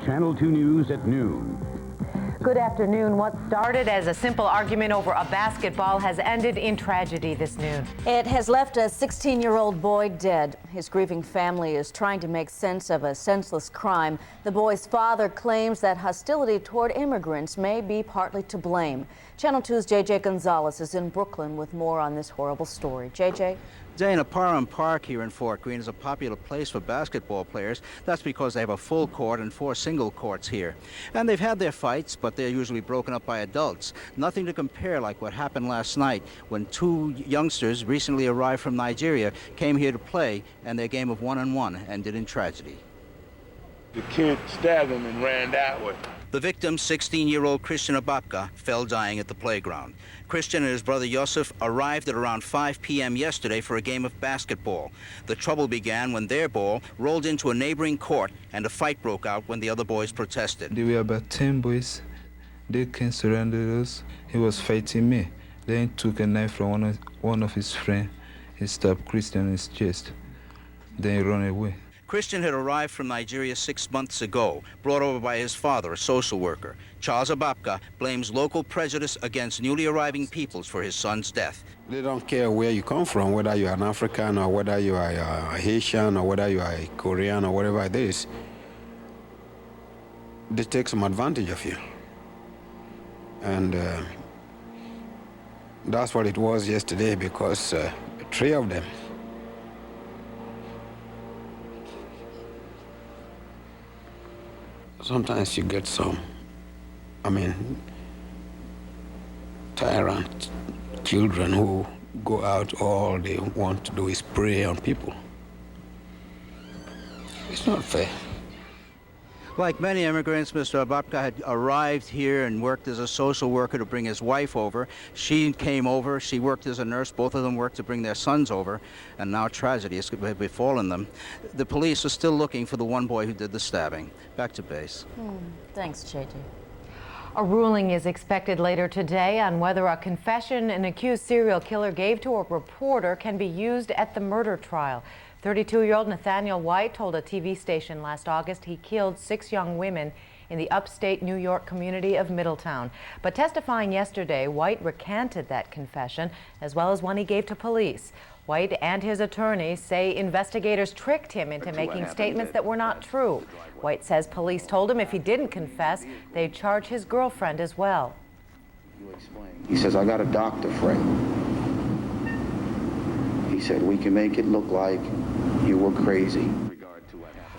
Channel 2 News at noon. Good afternoon. What started as a simple argument over a basketball has ended in tragedy this noon. It has left a 16-year-old boy dead. His grieving family is trying to make sense of a senseless crime. The boy's father claims that hostility toward immigrants may be partly to blame. Channel 2's J.J. Gonzalez is in Brooklyn with more on this horrible story. J.J.? Dana, Parham Park here in Fort Greene is a popular place for basketball players. That's because they have a full court and 4 single courts here. And they've had their fights, but they're usually broken up by adults. Nothing to compare like what happened last night when 2 youngsters recently arrived from Nigeria came here to play, and their game of 1-on-1 ended in tragedy. The kid stabbed him and ran that way. The victim, 16-year-old Christian Abapka, fell dying at the playground. Christian and his brother Yosef arrived at around 5 p.m. yesterday for a game of basketball. The trouble began when their ball rolled into a neighboring court, and a fight broke out when the other boys protested. There were about 10 boys. They came surrounded us. He was fighting me. Then he took a knife from one of his friends. He stabbed Christian in his chest. Then he ran away. Christian had arrived from Nigeria 6 months ago, brought over by his father, a social worker. Charles Abapka blames local prejudice against newly arriving peoples for his son's death. They don't care where you come from, whether you're an African or whether you are a Haitian or whether you are a Korean or whatever it is. They take some advantage of you. And that's what it was yesterday, because 3 of them. Sometimes you get some, tyrant children who go out, all they want to do is prey on people. It's not fair. Like many immigrants, Mr. Abapka had arrived here and worked as a social worker to bring his wife over. She came over, she worked as a nurse, both of them worked to bring their sons over, and now tragedy has befallen them. The police are still looking for the one boy who did the stabbing. Back to base. Thanks, JJ. A ruling is expected later today on whether a confession an accused serial killer gave to a reporter can be used at the murder trial. 32-year-old Nathaniel White told a TV station last August he killed 6 young women in the upstate New York community of Middletown. But testifying yesterday, White recanted that confession, as well as one he gave to police. White and his attorney say investigators tricked him into making statements that were not true. White says police told him if he didn't confess, they'd charge his girlfriend as well. He says, I got a doctor friend. He said, we can make it look like you were crazy.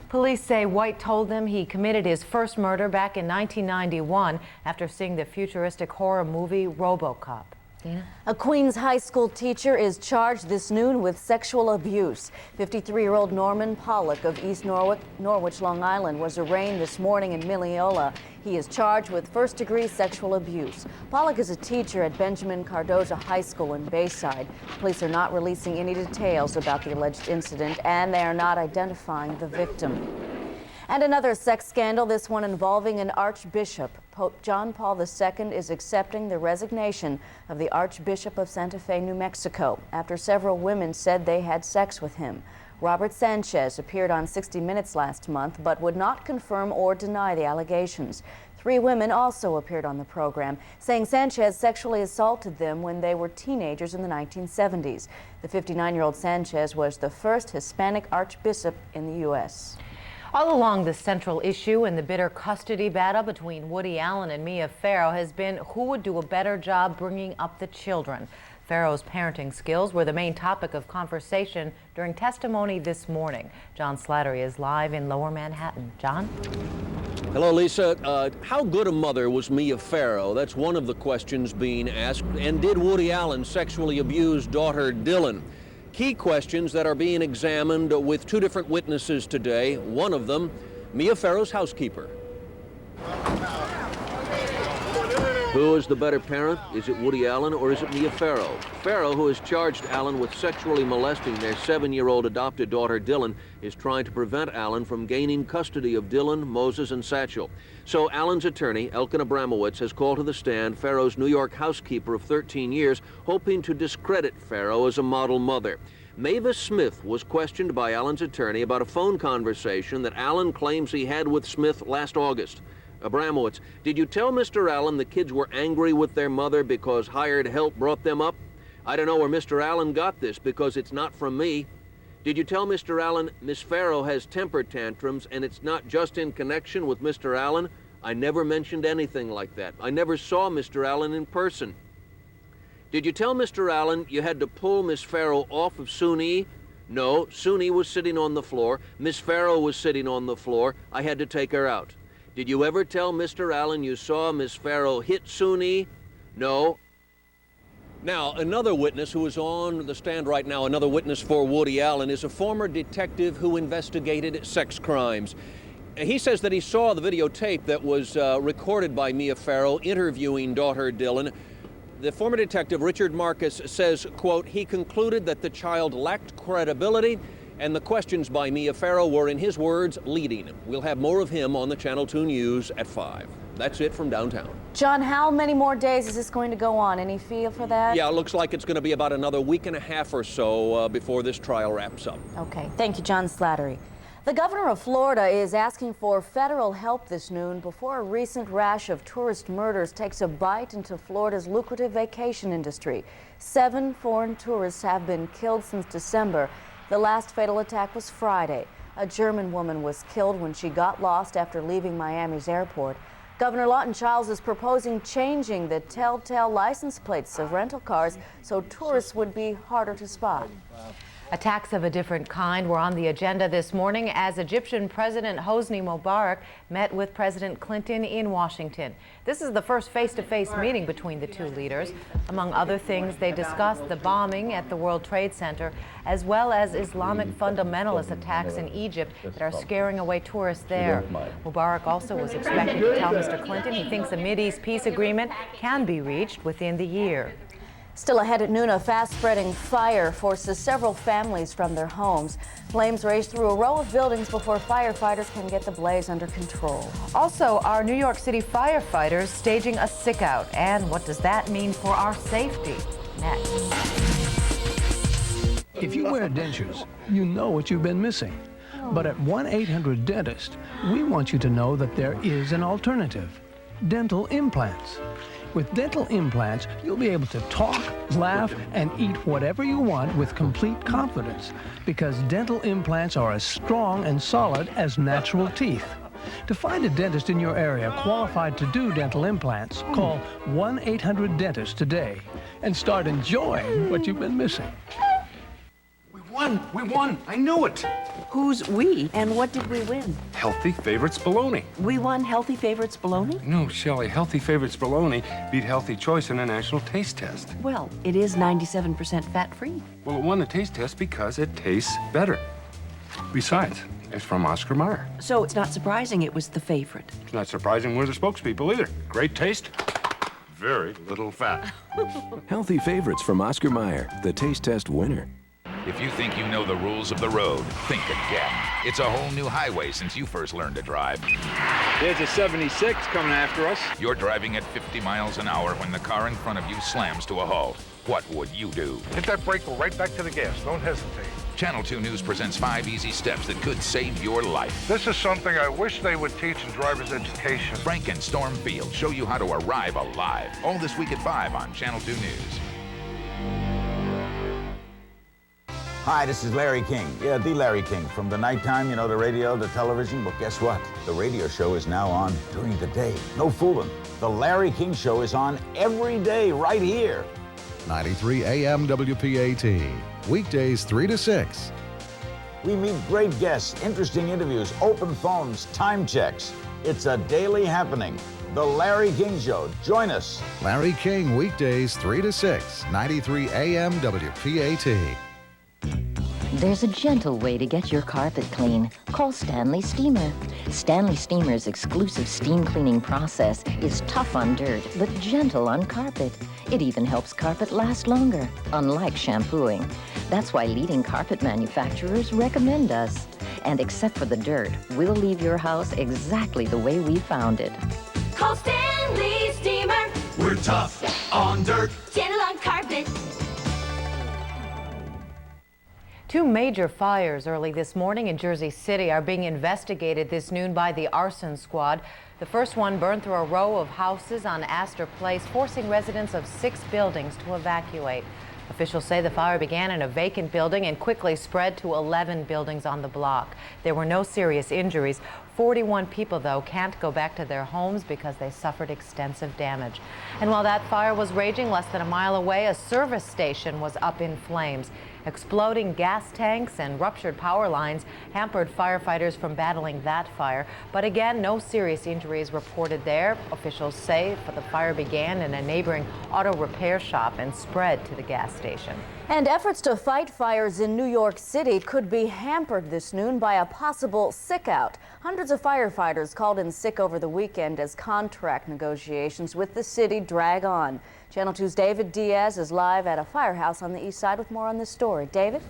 Police say White told them he committed his first murder back in 1991 after seeing the futuristic horror movie RoboCop. Dana? A Queens high school teacher is charged this noon with sexual abuse. 53-year-old Norman Pollock of East Norwich, Long Island, was arraigned this morning in Mineola. He is charged with first-degree sexual abuse. Pollock is a teacher at Benjamin Cardozo High School in Bayside. Police are not releasing any details about the alleged incident, and they are not identifying the victim. And another sex scandal, this one involving an archbishop. Pope John Paul II is accepting the resignation of the Archbishop of Santa Fe, New Mexico, after several women said they had sex with him. Robert Sanchez appeared on 60 Minutes last month, but would not confirm or deny the allegations. 3 women also appeared on the program, saying Sanchez sexually assaulted them when they were teenagers in the 1970s. The 59-year-old Sanchez was the first Hispanic archbishop in the U.S. All along, the central issue in the bitter custody battle between Woody Allen and Mia Farrow has been who would do a better job bringing up the children. Farrow's parenting skills were the main topic of conversation during testimony this morning. John Slattery is live in Lower Manhattan. John? Hello, Lisa. How good a mother was Mia Farrow? That's one of the questions being asked. And did Woody Allen sexually abuse daughter Dylan? Key questions that are being examined with 2 different witnesses today. One of them, Mia Farrow's housekeeper. Who is the better parent? Is it Woody Allen or is it Mia Farrow? Farrow, who has charged Allen with sexually molesting their 7-year-old adopted daughter Dylan, is trying to prevent Allen from gaining custody of Dylan, Moses, and Satchel. So Allen's attorney, Elkin Abramowitz, has called to the stand Farrow's New York housekeeper of 13 years, hoping to discredit Farrow as a model mother. Mavis Smith was questioned by Allen's attorney about a phone conversation that Allen claims he had with Smith last August. Abramowitz, did you tell Mr. Allen the kids were angry with their mother because hired help brought them up? I don't know where Mr. Allen got this because it's not from me. Did you tell Mr. Allen Miss Farrow has temper tantrums and it's not just in connection with Mr. Allen? I never mentioned anything like that. I never saw Mr. Allen in person. Did you tell Mr. Allen you had to pull Miss Farrow off of Suni? No, Suni was sitting on the floor. Miss Farrow was sitting on the floor. I had to take her out. Did you ever tell Mr. Allen you saw Miss Farrow hit Suni? No. Now, another witness who is on the stand right now, another witness for Woody Allen, is a former detective who investigated sex crimes. He says that he saw the videotape that was recorded by Mia Farrow interviewing daughter Dylan. The former detective, Richard Marcus, says, quote, he concluded that the child lacked credibility and the questions by Mia Farrow were, in his words, leading. We'll have more of him on the Channel 2 News at 5. That's it from downtown. John, how many more days is this going to go on? Any feel for that? Yeah, it looks like it's going to be about another week and a half or so before this trial wraps up. Okay, thank you, John Slattery. The governor of Florida is asking for federal help this noon before a recent rash of tourist murders takes a bite into Florida's lucrative vacation industry. 7 foreign tourists have been killed since December. The last fatal attack was Friday. A German woman was killed when she got lost after leaving Miami's airport. Governor Lawton Chiles is proposing changing the telltale license plates of rental cars so tourists would be harder to spot. Attacks of a different kind were on the agenda this morning as Egyptian President Hosni Mubarak met with President Clinton in Washington. This is the first face-to-face meeting between the two leaders. Among other things, they discussed the bombing at the World Trade Center, as well as Islamic fundamentalist attacks in Egypt that are scaring away tourists there. Mubarak also was expected to tell Mr. Clinton he thinks a Mideast peace agreement can be reached within the year. Still ahead at noon, a fast-spreading fire forces several families from their homes. Flames race through a row of buildings before firefighters can get the blaze under control. Also, our New York City firefighters staging a sick-out. And what does that mean for our safety? Next. If you wear dentures, you know what you've been missing. But at 1-800-DENTIST, we want you to know that there is an alternative: dental implants. With dental implants, you'll be able to talk, laugh, and eat whatever you want with complete confidence, because dental implants are as strong and solid as natural teeth. To find a dentist in your area qualified to do dental implants, call 1-800-DENTIST today and start enjoying what you've been missing. We won! I knew it! Who's we, and what did we win? Healthy Favorites Bologna. We won Healthy Favorites Bologna? No, Shelley, Healthy Favorites Bologna beat Healthy Choice in a national taste test. Well, it is 97% fat-free. Well, it won the taste test because it tastes better. Besides, it's from Oscar Mayer. So it's not surprising it was the favorite. It's not surprising we're the spokespeople either. Great taste, very little fat. Healthy Favorites from Oscar Mayer, the taste test winner. If you think you know the rules of the road, think again. It's a whole new highway since you first learned to drive. There's a 76 coming after us. You're driving at 50 miles an hour when the car in front of you slams to a halt. What would you do? Hit that brake, go right back to the gas. Don't hesitate. Channel 2 News presents 5 easy steps that could save your life. This is something I wish they would teach in driver's education. Frank and Storm Field show you how to arrive alive. All this week at 5 on Channel 2 News. Hi, this is Larry King. Yeah, the Larry King. From the nighttime, you know, the radio, the television. But guess what? The radio show is now on during the day. No fooling. The Larry King Show is on every day right here. 93 AM WPAT. Weekdays 3 to 6. We meet great guests, interesting interviews, open phones, time checks. It's a daily happening. The Larry King Show. Join us. Larry King, weekdays 3 to 6. 93 AM WPAT. There's a gentle way to get your carpet clean. Call Stanley Steamer. Stanley Steamer's exclusive steam cleaning process is tough on dirt, but gentle on carpet. It even helps carpet last longer, unlike shampooing. That's why leading carpet manufacturers recommend us. And except for the dirt, we'll leave your house exactly the way we found it. Call Stanley Steamer. We're tough on dirt, gentle on carpet. Two major fires early this morning in Jersey City are being investigated this noon by the arson squad. The first one burned through a row of houses on Astor Place, forcing residents of 6 buildings to evacuate. Officials say the fire began in a vacant building and quickly spread to 11 buildings on the block. There were no serious injuries. 41 people, though, can't go back to their homes because they suffered extensive damage. And while that fire was raging less than a mile away, a service station was up in flames. Exploding gas tanks and ruptured power lines hampered firefighters from battling that fire. But again, no serious injuries reported there. Officials say the fire began in a neighboring auto repair shop and spread to the gas station. And efforts to fight fires in New York City could be hampered this noon by a possible sick-out. Hundreds of firefighters called in sick over the weekend as contract negotiations with the city drag on. Channel 2's David Diaz is live at a firehouse on the east side with more on this story. David?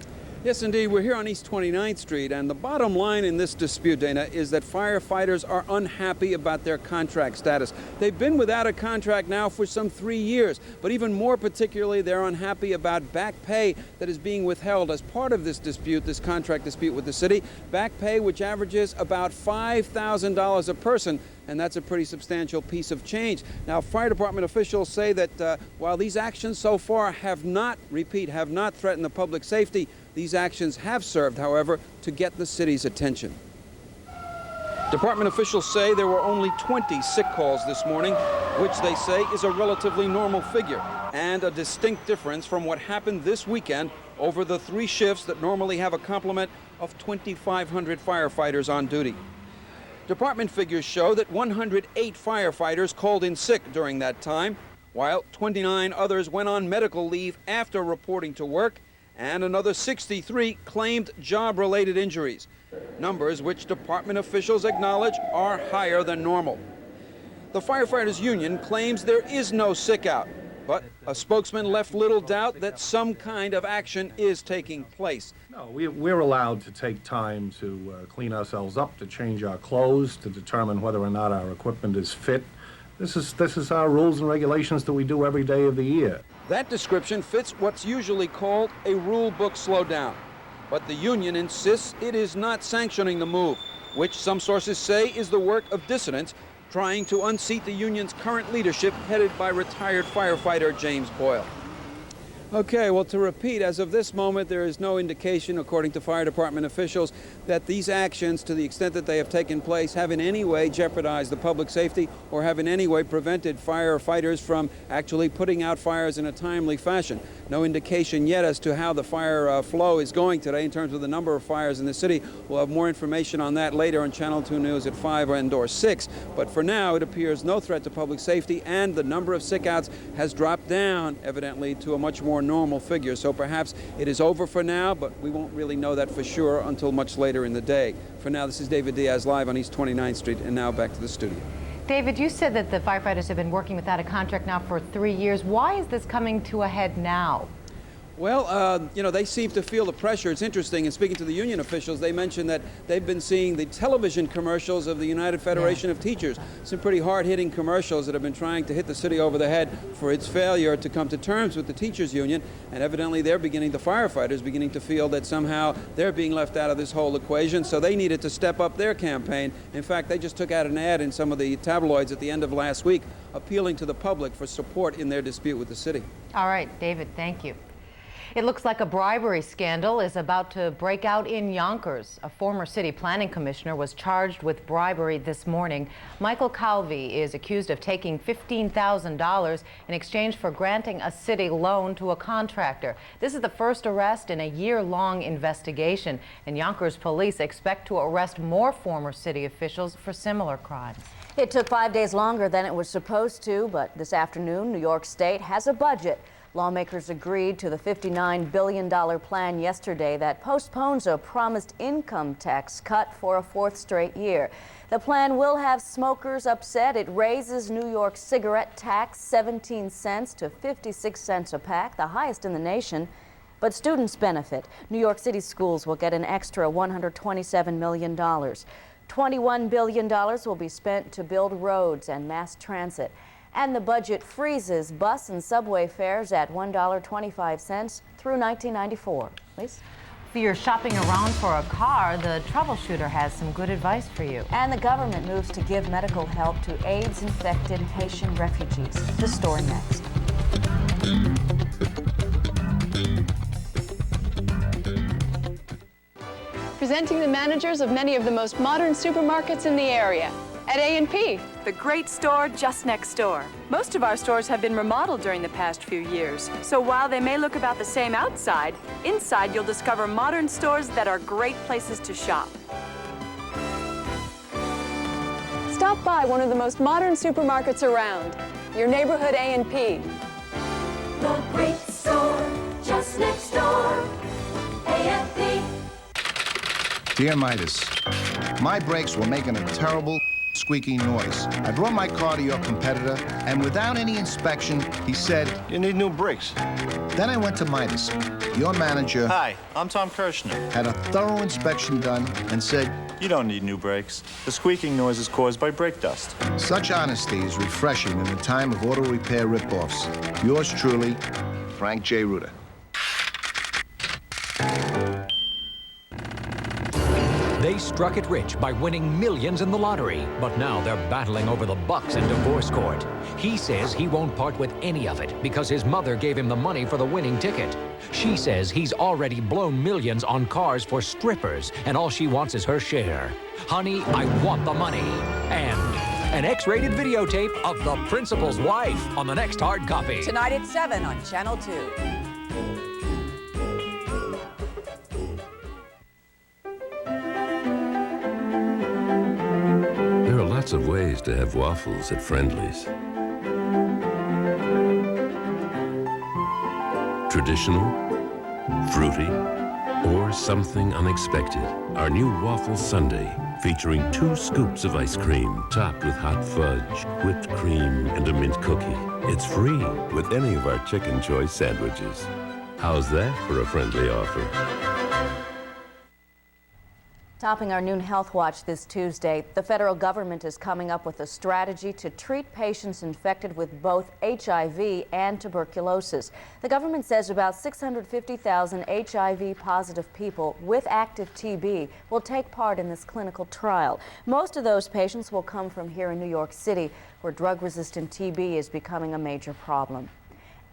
Yes, indeed. We're here on East 29th Street, and the bottom line in this dispute, Dana, is that firefighters are unhappy about their contract status. They've been without a contract now for some 3 years, but even more particularly, they're unhappy about back pay that is being withheld as part of this dispute, this contract dispute with the city. Back pay which averages about $5,000 a person, and that's a pretty substantial piece of change. Now, fire department officials say that while these actions so far have not threatened the public safety, these actions have served, however, to get the city's attention. Department officials say there were only 20 sick calls this morning, which they say is a relatively normal figure and a distinct difference from what happened this weekend over the 3 shifts that normally have a complement of 2,500 firefighters on duty. Department figures show that 108 firefighters called in sick during that time, while 29 others went on medical leave after reporting to work, and another 63 claimed job-related injuries, numbers which department officials acknowledge are higher than normal. The Firefighters Union claims there is no sick-out, but a spokesman left little doubt that some kind of action is taking place. No, we're allowed to take time to clean ourselves up, to change our clothes, to determine whether or not our equipment is fit. This is our rules and regulations that we do every day of the year. That description fits what's usually called a rule book slowdown. But the union insists it is not sanctioning the move, which some sources say is the work of dissidents trying to unseat the union's current leadership headed by retired firefighter James Boyle. Okay, well, to repeat, as of this moment, there is no indication, according to fire department officials, that these actions, to the extent that they have taken place, have in any way jeopardized the public safety or have in any way prevented firefighters from actually putting out fires in a timely fashion. No indication yet as to how the fire flow is going today in terms of the number of fires in the city. We'll have more information on that later on Channel 2 News at 5 and/or 6. But for now, it appears no threat to public safety, and the number of sick-outs has dropped down, evidently, to a much more normal figure. So perhaps it is over for now, but we won't really know that for sure until much later in the day. For now, this is David Diaz live on East 29th Street, and now back to the studio. David, you said that the firefighters have been working without a contract now for 3 years. Why is this coming to a head now? Well, they seem to feel the pressure. It's interesting. In speaking to the union officials, they mentioned that they've been seeing the television commercials of the United Federation of Teachers. Some pretty hard-hitting commercials that have been trying to hit the city over the head for its failure to come to terms with the teachers union. And evidently, the firefighters beginning to feel that somehow they're being left out of this whole equation. So they needed to step up their campaign. In fact, they just took out an ad in some of the tabloids at the end of last week, appealing to the public for support in their dispute with the city. All right, David, thank you. It looks like a bribery scandal is about to break out in Yonkers. A former city planning commissioner was charged with bribery this morning. Michael Calvi is accused of taking $15,000 in exchange for granting a city loan to a contractor. This is the first arrest in a year-long investigation, and Yonkers police expect to arrest more former city officials for similar crimes. It took 5 days longer than it was supposed to, but this afternoon, New York State has a budget. Lawmakers agreed to the $59 billion plan yesterday that postpones a promised income tax cut for a 4th straight year. The plan will have smokers upset. It raises New York's cigarette tax 17 cents to 56 cents a pack, the highest in the nation. But students benefit. New York City schools will get an extra $127 million. $21 billion will be spent to build roads and mass transit. And the budget freezes bus and subway fares at $1.25 through 1994. Lisa? If you're shopping around for a car, the troubleshooter has some good advice for you. And the government moves to give medical help to AIDS-infected Haitian refugees. The story next. Presenting the managers of many of the most modern supermarkets in the area. At A&P, the great store just next door. Most of our stores have been remodeled during the past few years, so while they may look about the same outside, inside you'll discover modern stores that are great places to shop. stop by one of the most modern supermarkets around. Your neighborhood A&P. The great store just next door. A&P. Dear Midas, my brakes were making a terrible squeaky noise. I brought my car to your competitor, and without any inspection, he said, "You need new brakes." Then I went to Midas. Your manager... Hi, I'm Tom Kirshner. ...had a thorough inspection done and said, "You don't need new brakes. The squeaking noise is caused by brake dust." Such honesty is refreshing in the time of auto repair rip-offs. Yours truly, Frank J. Ruder. They struck it rich by winning millions in the lottery, but now they're battling over the bucks in divorce court. He says he won't part with any of it because his mother gave him the money for the winning ticket. She says he's already blown millions on cars for strippers, and all she wants is her share. Honey, I want the money. And an X-rated videotape of the principal's wife on the next hard copy. Tonight at 7 on Channel 2. There are lots of ways to have waffles at Friendly's. Traditional, fruity, or something unexpected. Our new waffle sundae, featuring 2 scoops of ice cream, topped with hot fudge, whipped cream, and a mint cookie. It's free with any of our chicken choice sandwiches. How's that for a friendly offer? Topping our noon health watch this Tuesday, the federal government is coming up with a strategy to treat patients infected with both HIV and tuberculosis. The government says about 650,000 HIV-positive people with active TB will take part in this clinical trial. Most of those patients will come from here in New York City, where drug-resistant TB is becoming a major problem.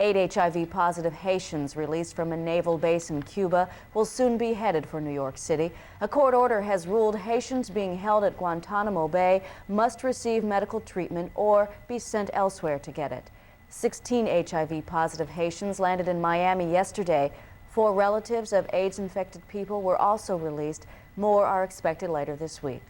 8 HIV-positive Haitians released from a naval base in Cuba will soon be headed for New York City. A court order has ruled Haitians being held at Guantanamo Bay must receive medical treatment or be sent elsewhere to get it. 16 HIV-positive Haitians landed in Miami yesterday. 4 relatives of AIDS-infected people were also released. More are expected later this week.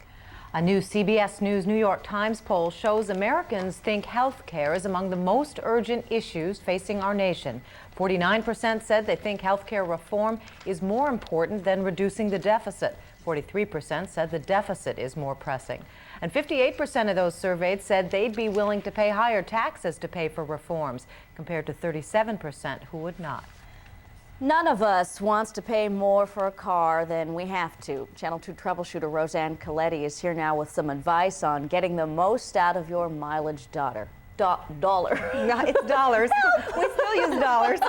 A new CBS News New York Times poll shows Americans think health care is among the most urgent issues facing our nation. 49% said they think health care reform is more important than reducing the deficit. 43% said the deficit is more pressing. And 58% of those surveyed said they'd be willing to pay higher taxes to pay for reforms, compared to 37% who would not. None of us wants to pay more for a car than we have to. Channel 2 troubleshooter Roseanne Coletti is here now with some advice on getting the most out of your mileage dollar. Yeah, it's dollars. We still use dollars.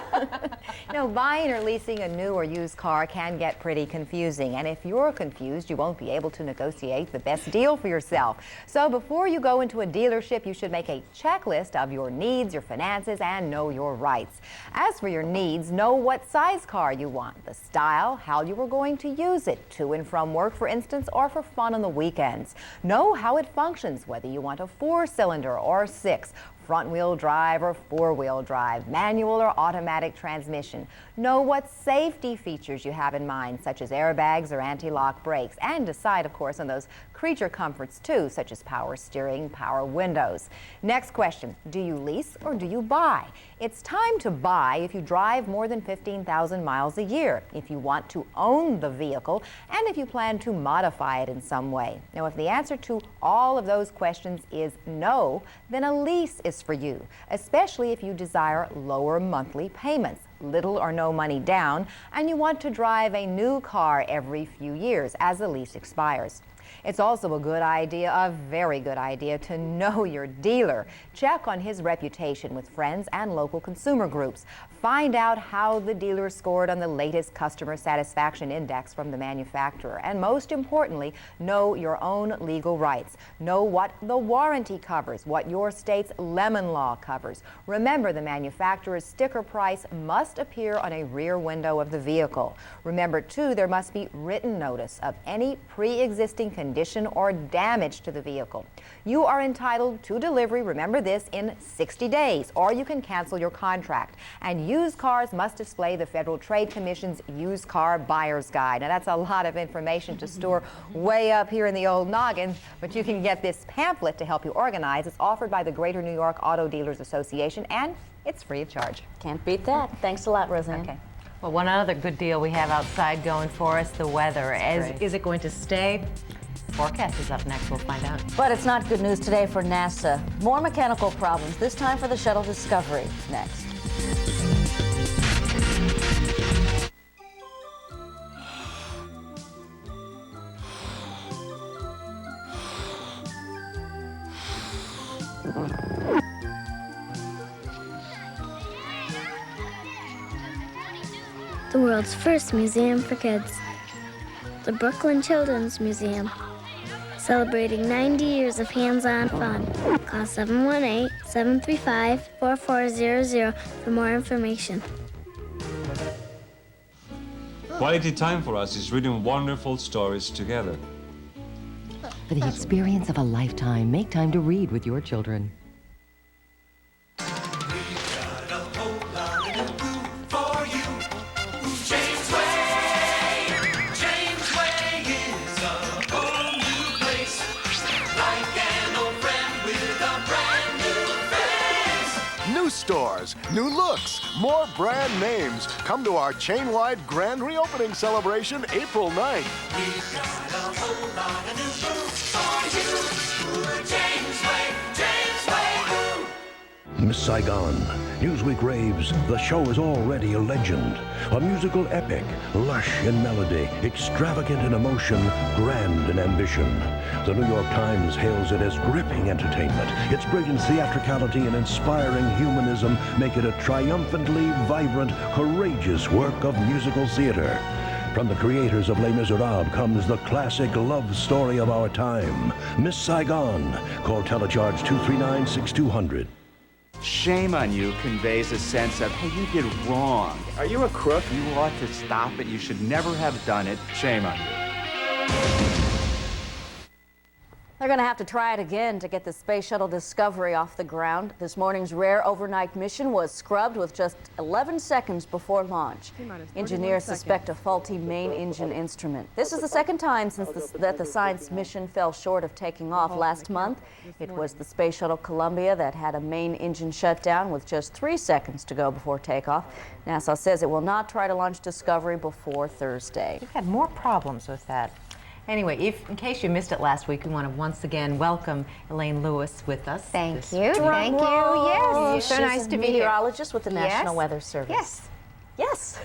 You know, buying or leasing a new or used car can get pretty confusing. And if you're confused, you won't be able to negotiate the best deal for yourself. So before you go into a dealership, you should make a checklist of your needs, your finances, and know your rights. As for your needs, know what size car you want, the style, how you are going to use it, to and from work, for instance, or for fun on the weekends. Know how it functions, whether you want a 4-cylinder or 6, front-wheel drive or 4-wheel drive, manual or automatic transmission. Know what safety features you have in mind, such as airbags or anti-lock brakes, and decide, of course, on those creature comforts too, such as power steering, power windows. Next question, do you lease or do you buy? It's time to buy if you drive more than 15,000 miles a year, if you want to own the vehicle, and if you plan to modify it in some way. Now, if the answer to all of those questions is no, then a lease is for you, especially if you desire lower monthly payments, little or no money down, and you want to drive a new car every few years as the lease expires. It's also a good idea, a very good idea, to know your dealer. Check on his reputation with friends and local consumer groups. Find out how the dealer scored on the latest customer satisfaction index from the manufacturer. And most importantly, know your own legal rights. Know what the warranty covers, what your state's lemon law covers. Remember, the manufacturer's sticker price must appear on a rear window of the vehicle. Remember, too, there must be written notice of any pre-existing condition or damage to the vehicle. You are entitled to delivery, remember this, in 60 days, or you can cancel your contract. And used cars must display the Federal Trade Commission's Used Car Buyer's Guide. Now, that's a lot of information to store way up here in the old noggin, but you can get this pamphlet to help you organize. It's offered by the Greater New York Auto Dealers Association, and it's free of charge. Can't beat that. Thanks a lot, Roseanne. Okay. Well, one other good deal we have outside going for us, the weather. Is it going to stay? Forecast is up next. We'll find out. But it's not good news today for NASA. More mechanical problems, this time for the shuttle Discovery. Next. The world's first museum for kids, the Brooklyn Children's Museum, celebrating 90 years of hands-on fun. Call 718-735-4400 for more information. Quality time for us is reading wonderful stories together. For the experience of a lifetime, make time to read with your children. Stores, new looks, more brand names. Come to our chain-wide grand reopening celebration April 9th. We've got a whole lot of new boo for you. James Way Boo. Miss Saigon. Newsweek raves, the show is already a legend. A musical epic, lush in melody, extravagant in emotion, grand in ambition. The New York Times hails it as gripping entertainment. Its brilliant theatricality and inspiring humanism make it a triumphantly vibrant, courageous work of musical theater. From the creators of Les Miserables comes the classic love story of our time, Miss Saigon. Call Telecharge 239-6200. Shame on you conveys a sense of, hey, you did wrong. Are you a crook? You ought to stop it. You should never have done it. Shame on you. They're going to have to try it again to get the Space Shuttle Discovery off the ground. This morning's rare overnight mission was scrubbed with just 11 seconds before launch. Engineers suspect a faulty main engine instrument. This is the second time since the science mission fell short of taking off last month. It was the Space Shuttle Columbia that had a main engine shutdown with just 3 seconds to go before takeoff. NASA says it will not try to launch Discovery before Thursday. We've had more problems with that. Anyway, in case you missed it last week, we want to once again welcome Elaine Lewis with us. Thank you. Thank you. Yes. So nice to be here. Meteorologist with the National Yes. Weather Service. Yes. Yes.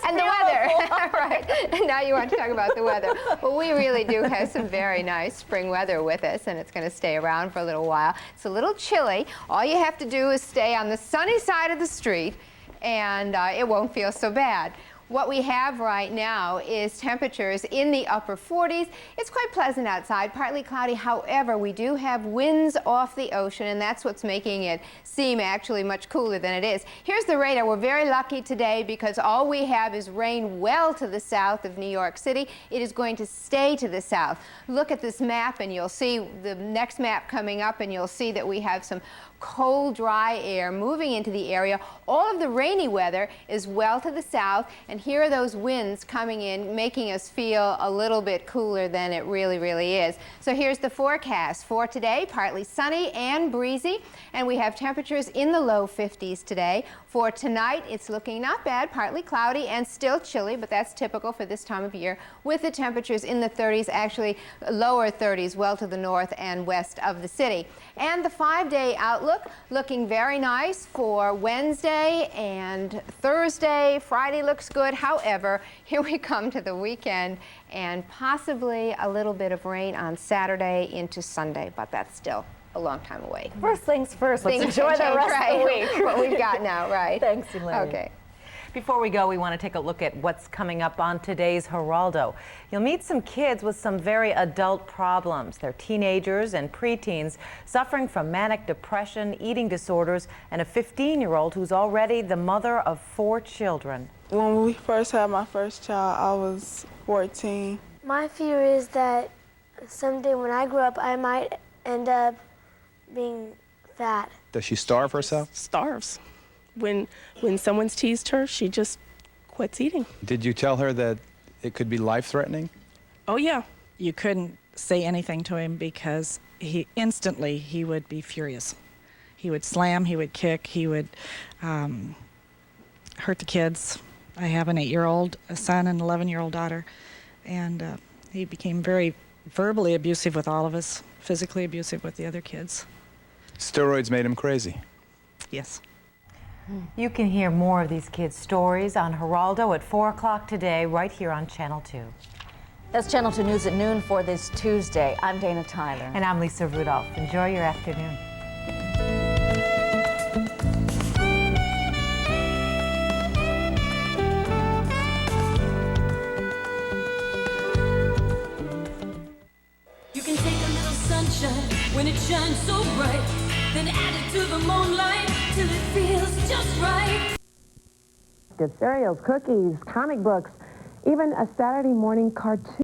And the weather. Right. Now you want to talk about the weather. Well, we really do have some very nice spring weather with us, and it's going to stay around for a little while. It's a little chilly. All you have to do is stay on the sunny side of the street, and it won't feel so bad. What we have right now is temperatures in the upper 40s. It's quite pleasant outside, partly cloudy. However, we do have winds off the ocean, and that's what's making it seem actually much cooler than it is. Here's the radar. We're very lucky today because all we have is rain well to the south of New York City. It is going to stay to the south. Look at this map, and you'll see the next map coming up, and you'll see that we have some cold, dry air moving into the area. All of the rainy weather is well to the south, and here are those winds coming in, making us feel a little bit cooler than it really is. So here's the forecast for today. Partly sunny and breezy, and we have temperatures in the low 50s today. For tonight, it's looking not bad, partly cloudy and still chilly, but that's typical for this time of year, with the temperatures in the 30s, actually lower 30s, well to the north and west of the city. And the 5-day outlook looking very nice for Wednesday and Thursday. Friday looks good. good. However, here we come to the weekend and possibly a little bit of rain on Saturday into Sunday, but that's still a long time away. First things first, let's enjoy the rest of the week. What we've got now, right? Thanks, Elaine. Okay. Before we go, we want to take a look at what's coming up on today's Geraldo. You'll meet some kids with some very adult problems. They're teenagers and preteens suffering from manic depression, eating disorders, and a 15-year-old who's already the mother of 4 children. When we first had my first child, I was 14. My fear is that someday when I grow up, I might end up being fat. Does she starve herself? Starves. When someone's teased her, she just quits eating. Did you tell her that it could be life-threatening? Oh, yeah. You couldn't say anything to him because he would be furious. He would slam, he would kick, he would hurt the kids. I have an 8-year-old son and an 11-year-old daughter, and he became very verbally abusive with all of us, physically abusive with the other kids. Steroids made him crazy. Yes. You can hear more of these kids' stories on Geraldo at 4 o'clock today, right here on Channel 2. That's Channel 2 News at noon for this Tuesday. I'm Dana Tyler. And I'm Lisa Rudolph. Enjoy your afternoon. You can take a little sunshine when it shines so bright, then add it to the moonlight till it feels just right. Cereals, cookies, comic books, even a Saturday morning cartoon.